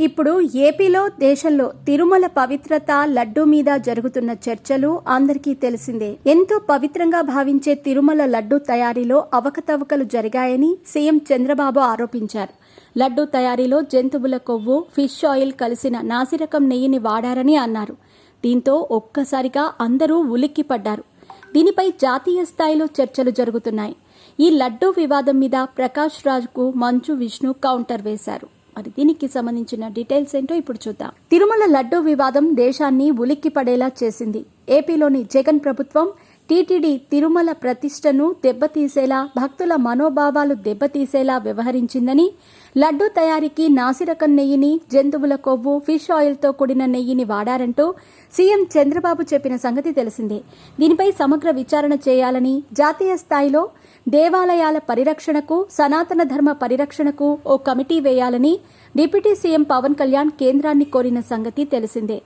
ఇప్పుడు ఏపీలో దేశంలో తిరుమల పవిత్రత లడ్డూ మీద జరుగుతున్న చర్చలు అందరికీ తెలిసిందే. ఎంతో పవిత్రంగా భావించే తిరుమల లడ్డూ తయారీలో అవకతవకలు జరిగాయని సీఎం చంద్రబాబు ఆరోపించారు. లడ్డూ తయారీలో జంతువుల కొవ్వు, ఫిష్ ఆయిల్ కలిసిన నాసిరకం నెయ్యిని వాడారని అన్నారు. దీంతో ఒక్కసారిగా అందరూ ఉలిక్కిపడ్డారు. దీనిపై జాతీయ స్థాయిలో చర్చలు జరుగుతున్నాయి. ఈ లడ్డూ వివాదం మీద ప్రకాష్ రాజ్కు మంచు విష్ణు కౌంటర్ వేశారు. మరి దీనికి సంబంధించిన డీటెయిల్స్ ఏంటో ఇప్పుడు చూద్దాం. తిరుమల లడ్డూ వివాదం దేశాన్ని ఉలిక్కిపడేలా చేసింది. ఏపీలోని జగన్ ప్రభుత్వం టీటీడీ తిరుమల ప్రతిష్టను దెబ్బతీసేలా, భక్తుల మనోభావాలు దెబ్బతీసేలా వ్యవహరించిందని, లడ్డూ తయారీకి నాసిరకం నెయ్యిని, జంతువుల కొవ్వు, ఫిష్ ఆయిల్తో కూడిన నెయ్యిని వాడారంటూ సీఎం చంద్రబాబు చెప్పిన సంగతి తెలిసిందే. దీనిపై సమగ్ర విచారణ చేయాలని, జాతీయ స్థాయిలో దేవాలయాల పరిరక్షణకు, సనాతన ధర్మ పరిరక్షణకు ఓ కమిటీ వేయాలని డిప్యూటీ సీఎం పవన్ కళ్యాణ్ కేంద్రాన్ని కోరిన సంగతి తెలిసిందే.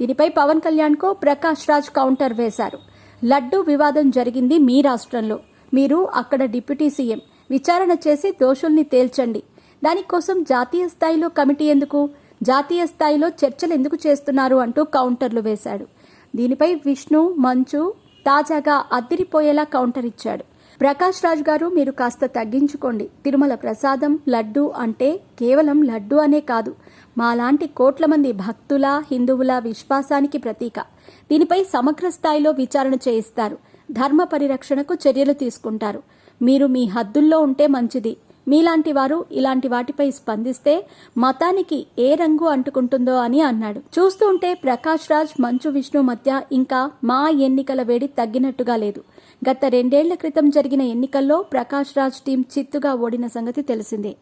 దీనిపై పవన్ కళ్యాణ్కు ప్రకాష్ రాజ్ కౌంటర్ వేశారు. లడ్డూ వివాదం జరిగింది మీ రాష్ట్రంలో, మీరు అక్కడ డిప్యూటీ సీఎం, విచారణ చేసి దోషుల్ని తేల్చండి. దానికోసం జాతీయ స్థాయిలో కమిటీ ఎందుకు, జాతీయ స్థాయిలో చర్చలు ఎందుకు చేస్తున్నారు అంటూ కౌంటర్లు వేశాడు. దీనిపై విష్ణు, మంచు తాజాగా అద్దిరిపోయేలా కౌంటర్ ఇచ్చాడు. ప్రకాష్ రాజ్ గారు, మీరు కాస్త తగ్గించుకోండి. తిరుమల ప్రసాదం లడ్డూ అంటే కేవలం లడ్డూ అనే కాదు, మాలాంటి కోట్ల మంది భక్తుల, హిందువుల విశ్వాసానికి ప్రతీక. దీనిపై సమగ్ర స్థాయిలో విచారణ చేయిస్తారు, ధర్మ పరిరక్షణకు చర్యలు తీసుకుంటారు. మీరు మీ హద్దుల్లో ఉంటే మంచిది. మీలాంటి వారు ఇలాంటి వాటిపై స్పందిస్తే మతానికి ఏ రంగు అంటుకుంటుందో అని అన్నాడు. చూస్తూ ఉంటే ప్రకాష్ రాజ్, మంచు విష్ణు మధ్య ఇంకా మా ఎన్నికల వేడి తగ్గినట్టుగా లేదు. గత 2 ఏళ్ల క్రితం జరిగిన ఎన్నికల్లో ప్రకాష్ రాజ్ టీం చిత్తుగా ఓడిన సంగతి తెలిసిందే.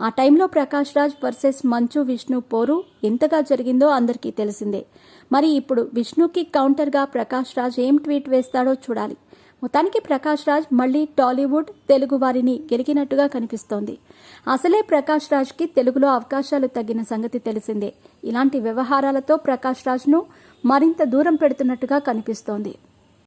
ఆ టైంలో ప్రకాష్ రాజ్ వర్సెస్ మంచు విష్ణు పోరు ఎంతగా జరిగిందో అందరికీ తెలిసిందే. మరి ఇప్పుడు విష్ణుకి కౌంటర్గా ప్రకాష్ రాజ్ ఏం ట్వీట్ వేస్తాడో చూడాలి. మొత్తానికి ప్రకాష్ రాజ్ మళ్లీ టాలీవుడ్, తెలుగు వారిని గెలికినట్టుగా కనిపిస్తోంది. అసలే ప్రకాష్ రాజ్కి తెలుగులో అవకాశాలు తగ్గిన సంగతి తెలిసిందే. ఇలాంటి వ్యవహారాలతో ప్రకాష్ రాజ్ను మరింత దూరం పెడుతున్నట్టుగా కనిపిస్తోంది.